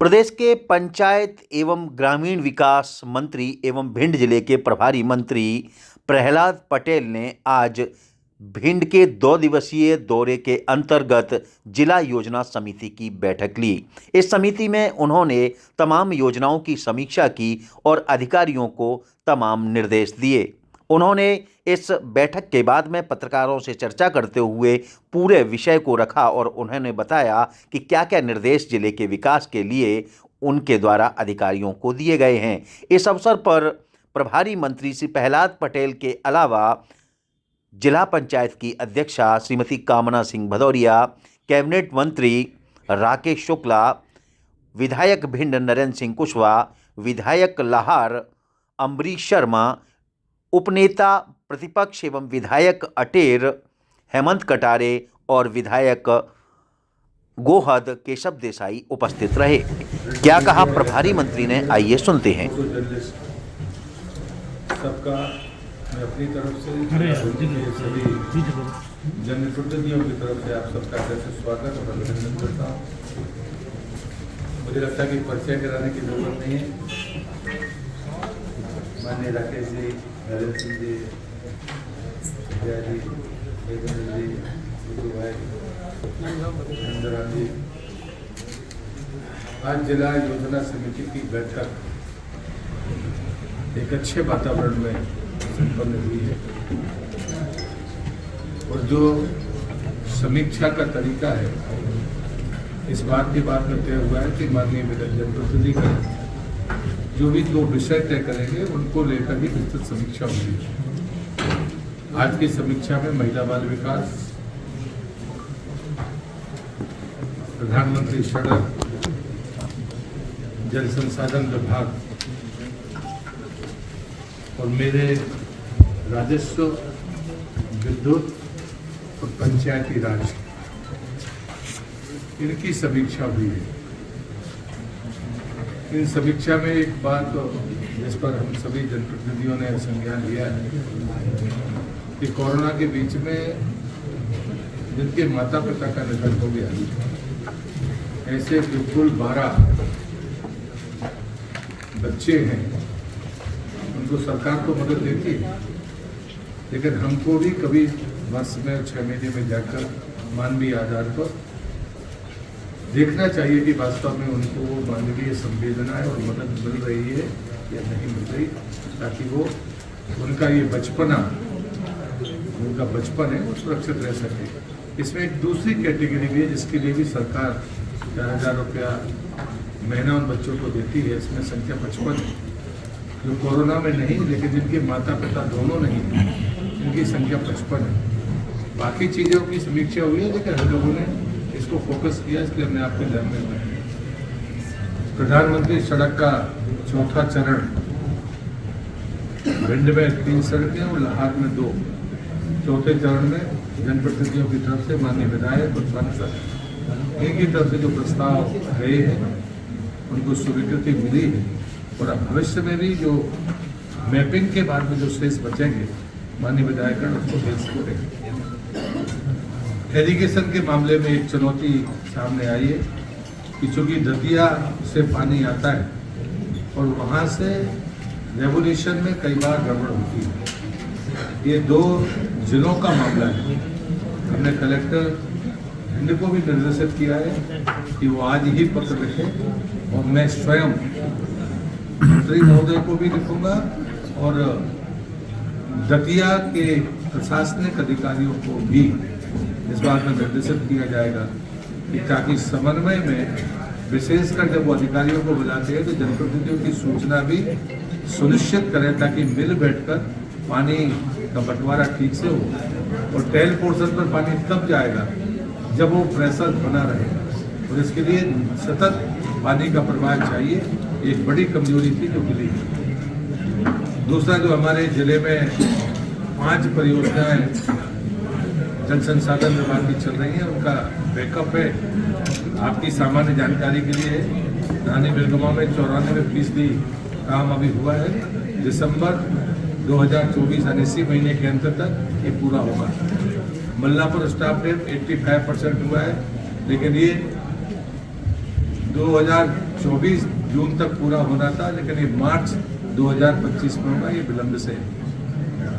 प्रदेश के पंचायत एवं ग्रामीण विकास मंत्री एवं भिंड जिले के प्रभारी मंत्री प्रहलाद पटेल ने आज भिंड के 2 दिवसीय दौरे के अंतर्गत जिला योजना समिति की बैठक ली। इस समिति में उन्होंने तमाम योजनाओं की समीक्षा की और अधिकारियों को तमाम निर्देश दिए। उन्होंने इस बैठक के बाद में पत्रकारों से चर्चा करते हुए पूरे विषय को रखा और उन्होंने बताया कि क्या क्या निर्देश जिले के विकास के लिए उनके द्वारा अधिकारियों को दिए गए हैं। इस अवसर पर प्रभारी मंत्री श्री प्रहलाद पटेल के अलावा जिला पंचायत की अध्यक्षा श्रीमती कामना सिंह भदौरिया, कैबिनेट मंत्री राकेश शुक्ला, विधायक भिंड नरेंद्र सिंह कुशवाहा, विधायक लाहार अम्बरीश शर्मा, उपनेता प्रतिपक्ष एवं विधायक अटेर हेमंत कटारे और विधायक गोहद केशव देसाई उपस्थित रहे। क्या कहा प्रभारी मंत्री ने, आइए सुनते हैं। सबका मैं अपनी तरफ से सभी जनप्रतिनिधियों की तरफ से आप सबका जैसे स्वागत और अभिनंदन करता हूँ। मुझे लगता है कि परिचय कराने की जरूरत नहीं है। माननीय राकेश जी, नरेंद्र सिंह जी, विजय जी, देवेंद्र जी, गुरु भाई, इंदिरा जी, आज जिला योजना समिति की बैठक एक अच्छे वातावरण में संपन्न हुई है और जो समीक्षा का तरीका है इस बात की बात में तय हुआ है कि माननीय जनप्रतिनिधि का जो भी 2 विषय तय करेंगे उनको लेकर ही विस्तृत समीक्षा होगी। आज की समीक्षा में महिला बाल विकास, प्रधानमंत्री सड़क, जल संसाधन विभाग और मेरे राजस्व, विद्युत और पंचायती राज, इनकी समीक्षा हुई है। इन समीक्षा में एक बात जिस पर हम सभी जनप्रतिनिधियों ने संज्ञान लिया है कि कोरोना के बीच में जिनके माता पिता का निधन हो गया, ऐसे बिल्कुल 12 बच्चे हैं, उनको सरकार तो मदद देती है, लेकिन हमको भी कभी वर्ष में 6 महीने में जाकर मानवीय आधार पर देखना चाहिए कि वास्तव में उनको मानवीय संवेदना और मदद मिल रही है या नहीं मिल रही, ताकि वो उनका ये बचपना, उनका बचपन है वो सुरक्षित रह सके। इसमें एक दूसरी कैटेगरी भी है जिसके लिए भी सरकार 4,000 रुपया महीना उन बच्चों को देती है। इसमें संख्या 55 है जो कोरोना में नहीं, लेकिन जिनके माता पिता दोनों नहीं, इनकी संख्या 55 है। बाकी चीज़ों की समीक्षा हुई है, लेकिन हम लोगों ने इसको फोकस किया, इसलिए हमने आपके ध्यान में रखा। प्रधानमंत्री सड़क का 4था चरण, भिंड में 3 सड़कें और लाहार में 2। 4थे चरण में जनप्रतिनिधियों की तरफ से माननीय विधायक और सांसद इनकी तरफ से जो प्रस्ताव गए हैं उनको स्वीकृति मिली है और अब भविष्य में भी जो मैपिंग के बाद में जो शेष बचेंगे माननीय विधायक उसको दे सकते हैं। एरीगेशन के मामले में एक चुनौती सामने आई है कि चूँकि दतिया से पानी आता है और वहाँ से रेवोल्यूशन में कई बार गड़बड़ होती है। ये 2 जिलों का मामला है। हमने कलेक्टर भिंड को भी निर्देशित किया है कि वो आज ही पत्र लिखें और मैं स्वयं मंत्री महोदय को भी लिखूंगा और दतिया के प्रशासनिक अधिकारियों को भी इस बात में निर्देशित किया जाएगा कि ताकि समन्वय में, विशेषकर जब वो अधिकारियों को बुलाते हैं तो जनप्रतिनिधियों की सूचना भी सुनिश्चित करें ताकि मिल बैठकर पानी का बंटवारा ठीक से हो और टेल पोर्शन पर पानी तब जाएगा जब वो प्रेशर बना रहेगा और इसके लिए सतत पानी का प्रवाह चाहिए। एक बड़ी कमजोरी थी जो मिली। दूसरा, जो हमारे जिले में 5 परियोजनाएं जल संसाधन विभाग की चल रही है, उनका बैकअप है। आपकी सामान्य जानकारी के लिए रानी बिरगमा में 94% काम अभी हुआ है। दिसंबर 2024 यानी इसी महीने के अंत तक ये पूरा होगा। मल्लापुर स्टाफ डेप 85% हुआ है, लेकिन ये 2024 जून तक पूरा होना था, लेकिन ये मार्च 2025 में होगा, ये विलंब से है।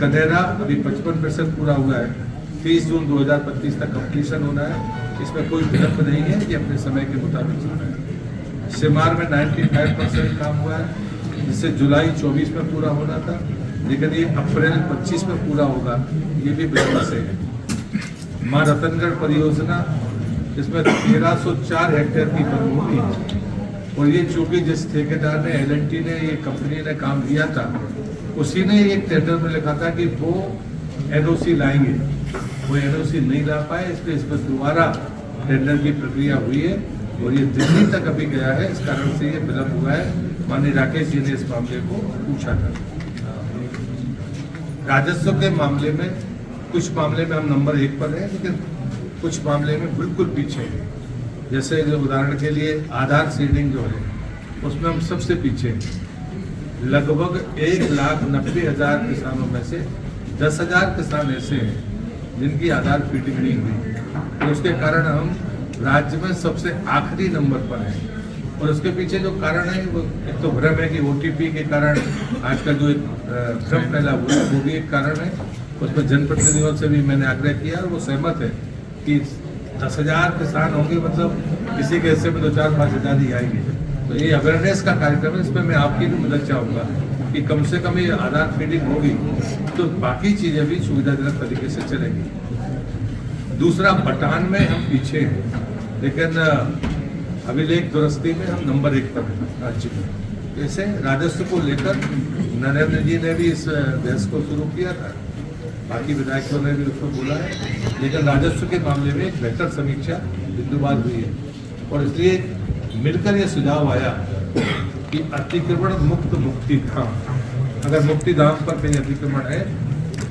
कनेरा अभी 55% पूरा हुआ है, 30 जून 2025 तक कंप्लीशन होना है, इसमें कोई विलंब नहीं है, ये अपने समय के मुताबिक चल रहा है। सिमार में 95% काम हुआ है, जिससे जुलाई 24 में पूरा होना था, लेकिन ये अप्रैल 25 में पूरा होगा, ये भी विलंब से है। माँ रतनगढ़ परियोजना, इसमें 1304 हेक्टेयर की भूमि है, और ये चूंकि जिस ठेकेदार ने L&T ने ये कंपनी ने काम दिया था, उसी ने एक टेंडर में लिखा था कि वो NOC लाएंगे, वो NOC नहीं ला पाए, इसलिए इस पर दोबारा टेंडर की प्रक्रिया हुई है और ये दिल्ली तक अभी गया है, इस कारण से ये विलंब हुआ है। माननीय राकेश जी ने इस मामले को पूछा था। राजस्व के मामले में कुछ मामले में हम नंबर 1 पर हैं, लेकिन कुछ मामले में बिल्कुल पीछे हैं। जैसे जो उदाहरण के लिए आधार सीडिंग जो है, उसमें हम सबसे पीछे हैं। लगभग 1,90,000 किसानों में से 10,000 किसान ऐसे हैं जिनकी आधार फीडिंग नहीं हुई, तो उसके कारण हम राज्य में सबसे आखिरी नंबर पर हैं। और उसके पीछे जो कारण है, वो एक तो भ्रम है कि OTP के कारण आजकल जो एक भ्रम फैला हुआ है, वो भी एक कारण है। उसमें जनप्रतिनिधियों से भी मैंने आग्रह किया और वो सहमत है कि 10,000 किसान होंगे, मतलब किसी के हिस्से में 2-4-5 हज़ार ही आएंगे। तो ये अवेयरनेस का कार्यक्रम है, इसमें मैं आपकी भी मदद चाहूँगा कि कम से कम ये आधार फीडिंग होगी तो बाकी चीज़ें भी सुविधाजनक तरीके से चलेंगी। दूसरा, बटान में हम पीछे हैं, लेकिन अभिलेख दुरुस्ती में हम नंबर 1 पर हैं राज्य में। जैसे राजस्व को लेकर नरेंद्र जी ने भी इस बहस को शुरू किया था, बाकी विधायकों ने भी उसको बोला है, लेकिन राजस्व के मामले में एक बेहतर समीक्षा बिंदुवार हुई है और इसलिए मिलकर ये सुझाव आया कि अतिक्रमण मुक्त मुक्तिधाम, अगर मुक्तिधाम पर कहीं अतिक्रमण है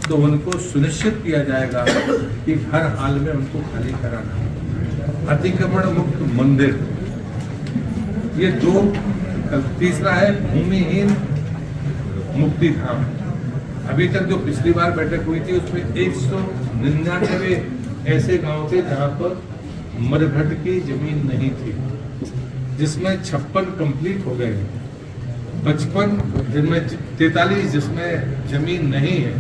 तो उनको सुनिश्चित किया जाएगा कि हर हाल में उनको खाली कराना। अतिक्रमण मुक्त मंदिर, ये 2। तीसरा है भूमिहीन मुक्तिधाम। अभी तक जो पिछली बार बैठक हुई थी उसमें 199 ऐसे गांव थे जहां पर मरघट की जमीन नहीं थी, जिसमें 56 कंप्लीट हो गए, 55 जिनमें 43 जिसमें जमीन नहीं है,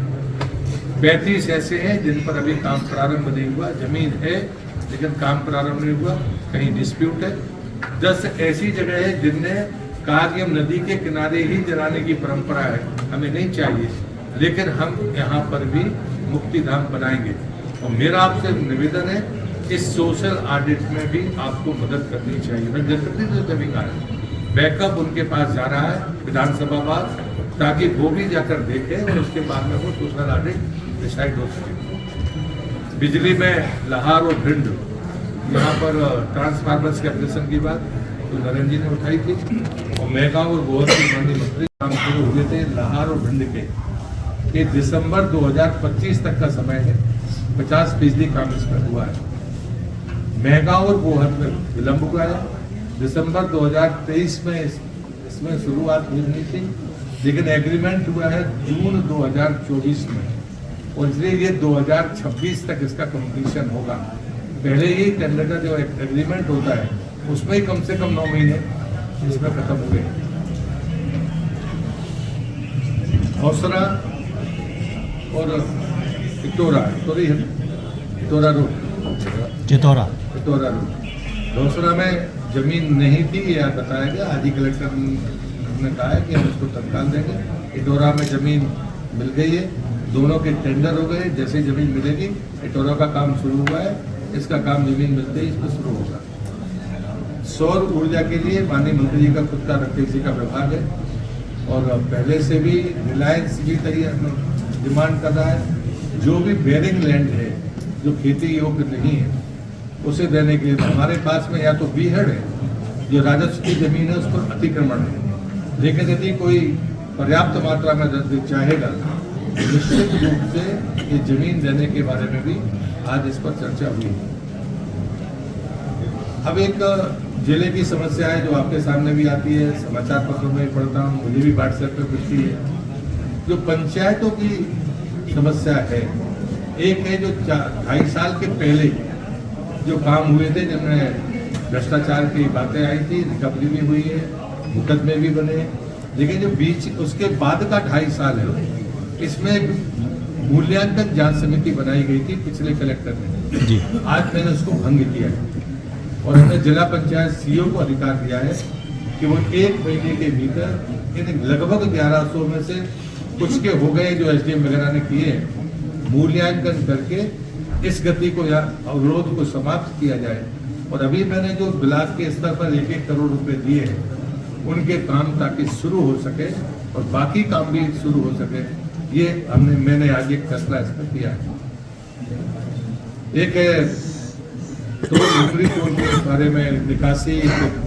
35 ऐसे हैं जिन पर अभी काम प्रारंभ नहीं हुआ, जमीन है लेकिन काम प्रारंभ नहीं हुआ, कहीं डिस्प्यूट है। 10 ऐसी जगह है जिनने कहा कि हम नदी के किनारे ही जलाने की परंपरा है, हमें नहीं चाहिए, लेकिन हम यहाँ पर भी मुक्तिधाम बनाएंगे। और मेरा आपसे निवेदन है, इस सोशल ऑडिट में भी आपको मदद करनी चाहिए। मैं जनप्रतिनिधि से भी कहा, बैकअप उनके पास जा रहा है विधानसभा बाद, ताकि वो भी जाकर देखें और उसके बाद में वो सोशल ऑडिट डिसाइड हो सके। बिजली में लाहौर और भिंड, यहाँ पर ट्रांसफार्मर्स के ऑपरेशन की बात तो नरेंद्र जी ने उठाई थी, और मेगांव और गोहर के माननीय मंत्री काम शुरू हुए थे लाहौर और भिंड के। ये दिसंबर 2025 तक का समय है, 50% काम इसमें हुआ है। मेगांव और गोहर में विलंब हुआ है, दिसंबर 2023 में इसमें शुरुआत हुई थी, लेकिन एग्रीमेंट हुआ है जून 2024 में, और इसलिए ये 2026 तक इसका कंप्लीशन होगा। पहले ही टेंडर का जो एग्रीमेंट होता है उसमें ही कम से कम 9 महीने इसमें खत्म हो गए। हौसरा और इटोरा रोड, चितौरा रोड, हौसरा में जमीन नहीं थी, यह बताया गया। आदि कलेक्टर ने कहा है कि हम उसको तत्काल देंगे। इटोरा में जमीन मिल गई है, दोनों के टेंडर हो गए। जैसे ही जमीन मिलेगी, इटोरा का काम शुरू हुआ है, इसका काम जमीन मिलते ही इसको शुरू होगा। सौर ऊर्जा के लिए माननीय मंत्री जी का खुद का रखेजी का विभाग है, और पहले से भी रिलायंस भी तैयार डिमांड कर रहा है। जो भी बेरिंग लैंड है जो खेती योग्य नहीं है उसे देने के लिए हमारे पास में या तो बीहड़ है, जो राजस्व की जमीन है उस पर अतिक्रमण है, लेकिन यदि कोई पर्याप्त मात्रा में चाहेगा निश्चित रूप से ये जमीन देने के बारे में भी आज इस पर चर्चा हुई। अब एक जिले की समस्या है जो आपके सामने भी आती है, समाचार पत्रों में पढ़ता हूँ, मुझे भी व्हाट्सएप पे मिलती है, जो पंचायतों की समस्या है। एक है जो 2.5 साल के पहले जो काम हुए थे, जिनमें भ्रष्टाचार की बातें आई थी, रिकवरी भी हुई है, मुकदमे भी बने, लेकिन जो बीच उसके बाद का 2.5 साल है, इसमें एक मूल्यांकन जांच समिति बनाई गई थी पिछले कलेक्टर ने जी। आज मैंने उसको भंग किया है और हमने जिला पंचायत सीईओ को अधिकार दिया है कि वो 1 महीने के भीतर इन लगभग 1100 में से कुछ के हो गए जो एसडीएम वगैरह ने किए, मूल्यांकन करके इस गति को या अवरोध को समाप्त किया जाए। और अभी मैंने जो ब्लॉक के स्तर पर 1-1 करोड़ रुपए दिए हैं उनके काम ताकि शुरू हो सके और बाकी काम भी शुरू हो सके, ये मैंने आज एक फैसला इस पर किया है। एक तो ऊपरी टोल के बारे में निकासी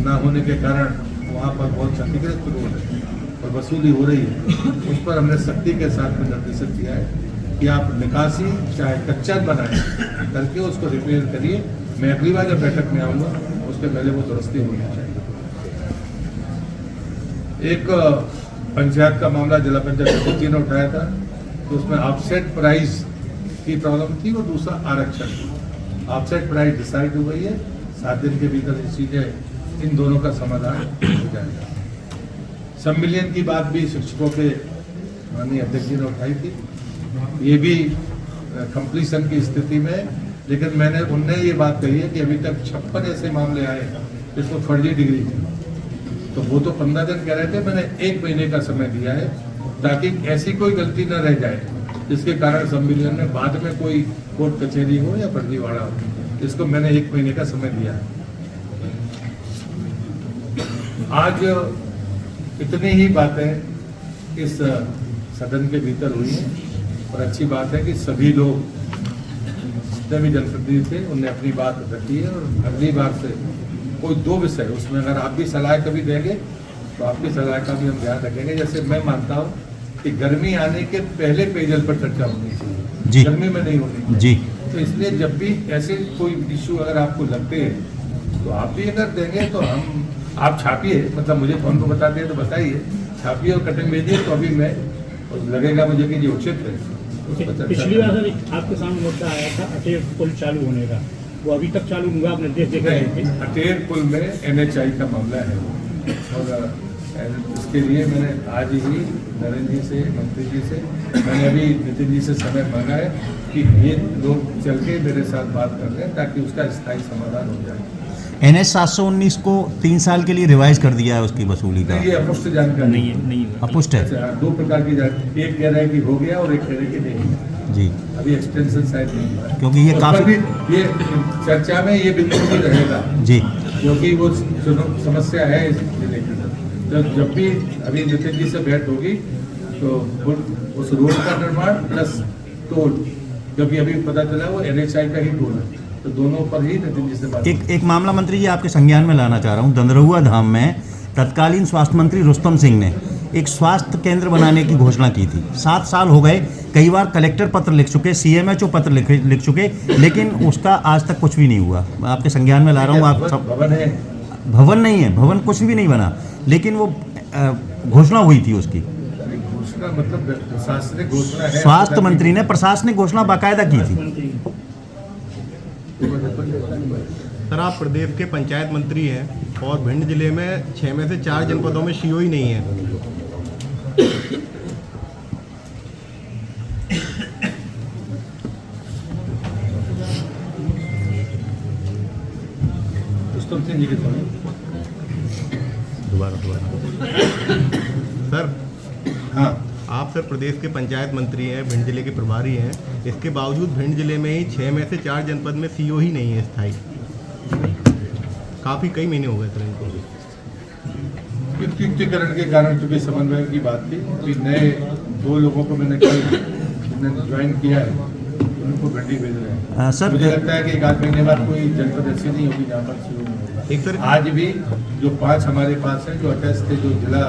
ना होने के कारण वहाँ पर बहुत क्षतिग्रस्त रोड है और वसूली हो रही है, उस पर हमने सख्ती के साथ में निर्देशित किया है कि आप निकासी चाहे कच्चा बनाए करके उसको रिपेयर करिए। मैं अगली बार जब बैठक में आऊँगा उसके पहले वो दुरुस्ती होनी चाहिए। एक पंचायत का मामला जिला पंचायत समिति ने उठाया था, तो उसमें ऑफसेट प्राइस की प्रॉब्लम थी और दूसरा आरक्षण। ऑफसेट प्राइस डिसाइड हो गई है, 7 दिन के भीतर ये चीजें इन दोनों का समाधान हो जाएगा। सम्मिलन की बात भी शिक्षकों के माननीय अध्यक्ष जी ने उठाई थी, ये भी कंप्लीशन की स्थिति में, लेकिन उनने ये बात कही है कि अभी तक 56 ऐसे मामले आए जिसमें फर्जी डिग्री थी, तो वो तो 15 दिन कह रहे थे, मैंने 1 महीने का समय दिया है ताकि ऐसी कोई गलती न रह जाए जिसके कारण सम्मेलन में बाद में कोई कोर्ट कचहरी हो या फर्जीवाड़ा हो। इसको मैंने 1 महीने का समय दिया है। आज इतनी ही बातें इस सदन के भीतर हुई हैं और अच्छी बात है कि सभी लोग जितने भी जनप्रतिनिधि थे उनने अपनी बात रखी है और अगली बार से कोई 2 विषय उसमें अगर आप भी सलाह कभी देंगे तो आपकी सलाह का भी हम ध्यान रखेंगे। जैसे मैं मानता हूँ कि गर्मी आने के पहले पेयजल पर चर्चा होनी चाहिए, गर्मी में नहीं होनी चाहिए जी। तो इसलिए जब भी ऐसे कोई इशू अगर आपको लगते हैं तो आप भी अगर देंगे तो आप छापिए, मतलब मुझे फोन को बताते हैं तो बताइए, छापिए और कटिंग भेजिए, तो अभी मैं लगेगा मुझे कि ये उचित है। पिछली बार आपके सामने मुद्दा आया था अटेर पुल चालू होने का, वो अभी तक चालू हुआ? आप निर्देश देख रहे थे अटेर पुल में NHI का मामला है और इसके लिए मैंने आज ही नरेंद्र जी से, मंत्री जी से, मैंने अभी नितिन जी से समय मांगा है कि ये लोग चल के मेरे साथ बात कर रहे हैं ताकि उसका स्थायी समाधान हो जाए। NH 719 को 3 साल के लिए रिवाइज कर दिया है उसकी वसूली का। ये अपुष्ट जानकारी नहीं अपुष्ट है। 2 प्रकार की जानकारी, एक कह रहा है कि हो गया और एक कह रहे हैं कि नहीं जी, अभी एक्सटेंशन शायद नहीं हुआ है, क्योंकि ये काफी ये चर्चा में ये बिल्कुल भी रहेगा जी, क्योंकि वो समस्या है इस जिले की। जब भी अभी नितिन जी से भेंट होगी तो उस रोड का निर्माण प्लस टोल, क्योंकि अभी पता चला वो NHI का ही टोल है, तो दोनों पर ही नितिन जी से बात। एक मामला मंत्री जी आपके संज्ञान में लाना चाह रहा हूँ। दंदरहुआ धाम में तत्कालीन स्वास्थ्य मंत्री रुस्तम सिंह ने एक स्वास्थ्य केंद्र बनाने की घोषणा की थी। 7 साल हो गए, कई बार कलेक्टर पत्र लिख चुके, CMHO पत्र लिख चुके, लेकिन उसका आज तक कुछ भी नहीं हुआ। आपके संज्ञान में ला रहा हूँ। आप भवन है? भवन नहीं है, भवन कुछ भी नहीं बना, लेकिन वो घोषणा हुई थी उसकी। घोषणा मतलब प्रशासनिक घोषणा है, स्वास्थ्य मंत्री ने प्रशासनिक घोषणा बाकायदा की थी। सर, आप प्रदेश के पंचायत मंत्री हैं और भिंड जिले में 6 में से 4 जनपदों में CO ही नहीं है। दोबारा सर, हाँ, आप सर प्रदेश के पंचायत मंत्री हैं, भिंड जिले के प्रभारी हैं, इसके बावजूद भिंड जिले में ही 6 में से 4 जनपद में CO ही नहीं है स्थायी। काफ़ी कई महीने हो गए सर इनको। युक्तिकरण के कारण चूंकि समन्वय की बात थी कि नए 2 लोगों को मैंने कल ज्वाइन किया है, उनको भिंडी भेज रहे हैं। सर मुझे लगता है कि 1 महीने बाद कोई जनपद ऐसी नहीं होगी जहाँ पर शुरू होगा। एक सर आज भी जो 5 हमारे पास हैं जो अटैच थे जो जिला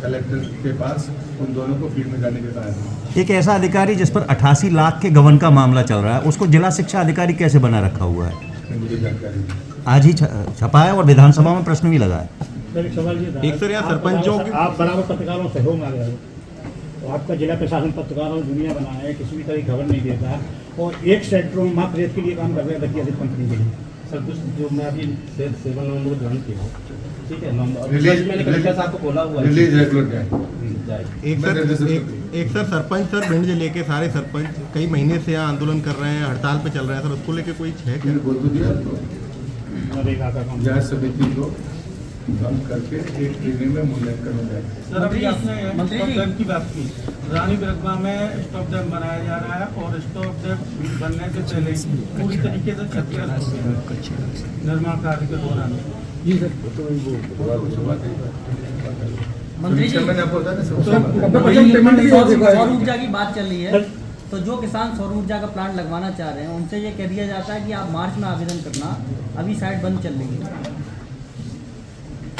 कलेक्टर के पास, उन दोनों को फील्ड में जाने के बाद एक ऐसा अधिकारी जिस पर 88 लाख के गबन का मामला चल रहा है, उसको जिला शिक्षा अधिकारी कैसे बना रखा हुआ है? मुझे जानकारी आज ही छपा है और विधानसभा में प्रश्न भी लगा है। एक सर यहाँ सरपंचों की आप बराबर पत्रकारों से हो मांग रहे हो, तो आपका जिला प्रशासन पत्रकारों की दुनिया बना है, किसी भी तरह की खबर नहीं देता और एक सेक्टरों में मात्र रेत के लिए काम कर रहे हैं, दतिया से कंपनी के लिए। सर कुछ जो मैं अभी 7 नवंबर को ज्वाइन किया हूँ, ठीक है, रिलीज मैंने कलेक्टर साहब को बोला हुआ है। रिलीज रेगुलर जाए एक सर सरपंच सर भिंड जिले के सारे सरपंच कई महीने से यहाँ आंदोलन कर रहे हैं, हड़ताल पे चल रहे हैं सर, उसको लेके कोई है क्या? बोल तो दिया तो नरेगा का काम। पंचायत समिति को कम करके एक ट्रेनिंग में मूल्यांकन हो जाएगा। सर अभी आपने स्टॉप डैम की बात की, रानी बिरगवा में स्टॉप डैम बनाया जा रहा है और स्टॉप डैम बनने से पहले पूरी तरीके से क्षतिग्रस्त हो गया निर्माण कार्य के दौरान। मंत्री जी, मैंने आपको बताया ना सौर ऊर्जा की बात चल रही है, तो जो किसान सौर ऊर्जा का प्लांट लगवाना चाह रहे हैं उनसे ये कह दिया जाता है कि आप मार्च में आवेदन करना, अभी साइट बंद चल रही है।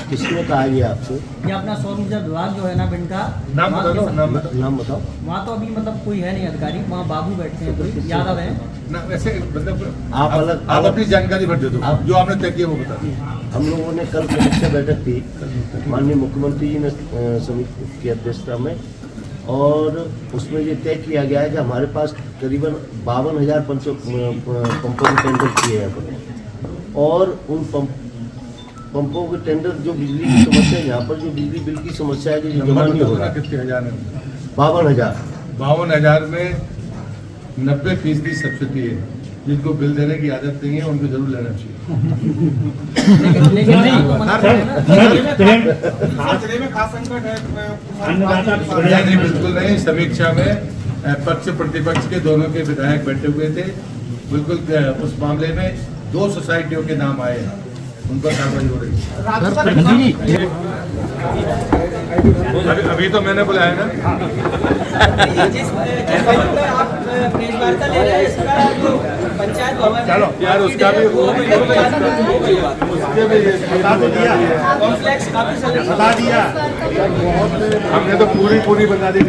किसने कहा ये आपसे? ये अपना सौर ऊर्जा विभाग जो है ना भिंड का, नाम वहाँ बता दो, किसान- नाम बताओ। वहाँ तो अभी मतलब कोई है नहीं अधिकारी, वहाँ बाबू बैठते हैं, कोई यादव है। ना वैसे मतलब आप अलग- आप अपनी जानकारी भर दे दो, आप- जो आपने तय किया वो बता दो। हम लोगों ने कल समीक्षा बैठक की, माननीय मुख्यमंत्री जी ने समिति की अध्यक्षता में, और उसमें ये तय किया गया है कि हमारे पास करीबन 52,000 पंपों के टेंडर किए हैं अपन, और उन पंपों के टेंडर जो बिजली की समस्या है, यहाँ पर जो बिजली बिल की समस्या है, जो जमा नहीं हो रहा, कितने हजार है? 52,000। 52,000 में 90% सब्सिडी है। जिनको बिल देने की आदत नहीं है उनको जरूर लेना चाहिए। लेकिन आपको मना कर देना। जिले में खास संकट है। नहीं, बिल्कुल नहीं। समीक्षा में पक्ष प्रतिपक्ष के दोनों के विधायक बैठे हुए थे। बिल्कुल उस मामले में 2 सोसाइटियों के नाम आए हैं, उन पर कार्रवाई हो रही है। अभी तो मैंने बुलाया ना। चलो यार, उसका भी बता दिया हमने तो पूरी बता दी।